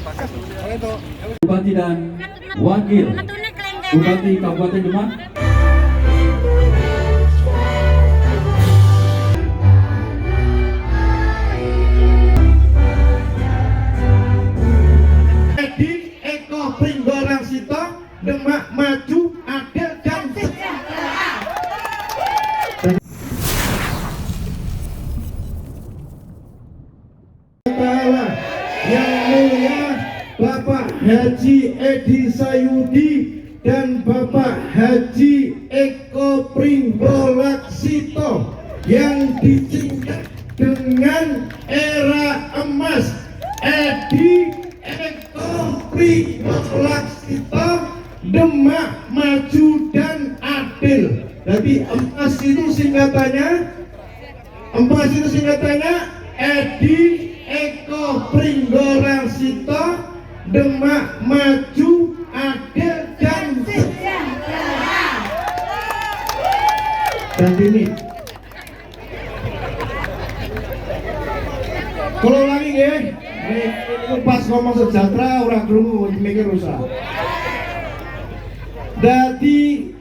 Bupati dan Wakil Bupati Kabupaten Demak. Edi Eko Pringgolaksito, Demak maju, adil dan sejahtera. Yang mulia Bapak Haji Edi Sayudi dan Bapak Haji Eko Pringgolaksito yang disingkat dengan era emas Edi Eko Pringgolaksito, Demak maju dan adil. Jadi emas itu singkatannya Edi Eko Pringgolaksito, Demak maju, adil dan sejahtera. Dan ini kalau lagi ya, ini pas ngomong sejahtera orang krungu mikir rusak. Jadi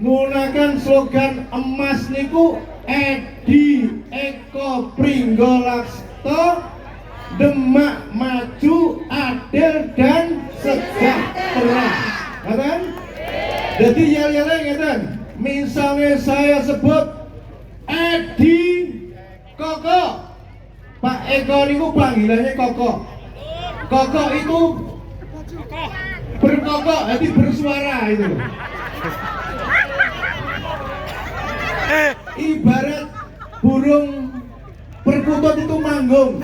menggunakan slogan emas niku Edi Eko Pringgolaksito, Demak maju, adil dan sejahtera. Kan? Jadi yel-yelnya kan. Misalnya saya sebut Edi Koko, Pak Eko niku panggilannya Koko. Koko itu berkokok, jadi bersuara itu. Ibarat burung perkutut itu manggung,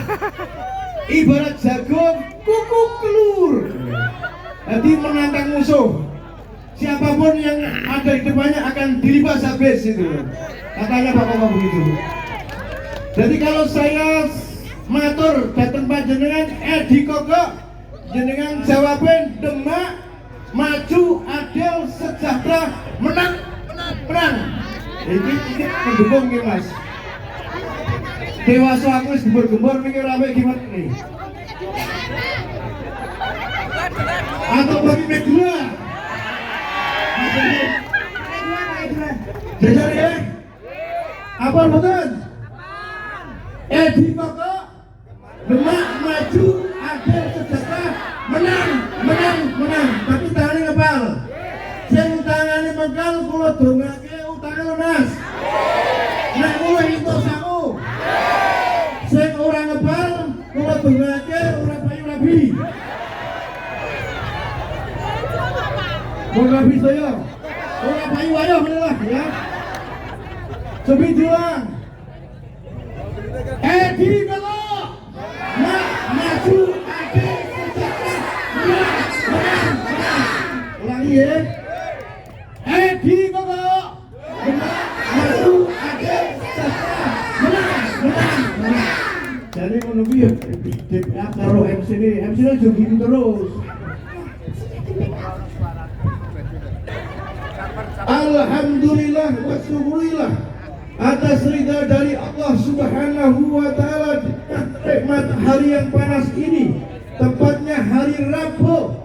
ibarat jagung kukuk kelur. Jadi menantang musuh, siapapun yang ada di depannya akan dilibas habis itu. Katanya Pak Koko begitu. Jadi kalau saya matur datang panjenengan Edi Koko, jenengan jawabin Demak maju, adil, sejahtera, menang. Ini mendukung nih Mas. Dewasa aku wis gembur-gembur mikir apa gimana nih? Atau bagi medula? Jajar ya? Apa betul? Edi Koko, Demak maju, adil, sejahtera, menang. Tapi tangannya ngepal. Sing tangannya mengkal kula dongake utangnya lunas. Nek kula itu saku. Sing ora ngepal kula dongake ora payu rabi. Mun rabi saya. Ora payu ayo lah ya. Sepi juang. Edi Koko, maju, adil, sejahtera, menang. Ulangi ya. Edi Koko, maju, adil, sejahtera, menang. Jadi menunggu ya DPA karo MC ini jogging terus. Alhamdulillah wa syukurillah atas ridha dari Allah Subhanahu wa Ta'ala, nikmat hari yang panas ini, tepatnya hari Rabu,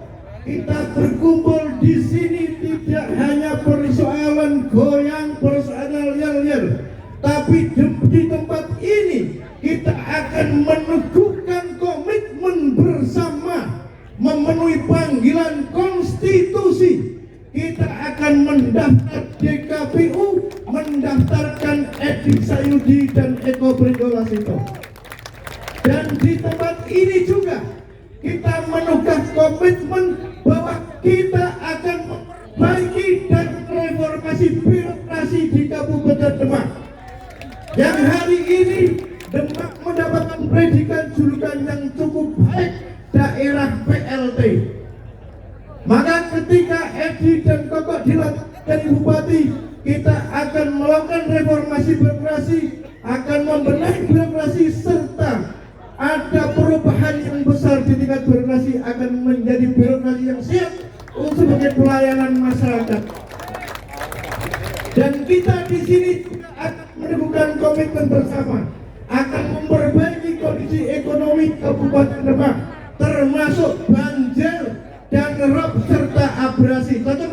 kita berkumpul di sini tidak hanya persoalan goyang, persoalan yel-yel, tapi di tempat ini kita akan meneguhkan komitmen bersama, memenuhi panggilan konstitusi. Kita akan mendaftar di KPU, mendaftarkan Edi Sayudi dan Eko Pringgolaksito. Dan di tempat ini juga kita meneguhkan komitmen bahwa kita akan memperbaiki dan reformasi birokrasi di Kabupaten Demak. Yang hari ini Demak mendapatkan predikat julukan yang cukup baik, daerah PLT. Maka ketika Edi dan Koko dilantik dari Bupati, kita akan melakukan reformasi birokrasi, akan membenahi birokrasi, serta ada perubahan yang besar di tingkat birokrasi, akan menjadi birokrasi yang siap untuk sebagai pelayanan masyarakat. Dan kita di sini akan menemukan komitmen bersama, akan memperbaiki kondisi ekonomi Kabupaten Demak, termasuk banjir dan rob serta abrasi. Cocok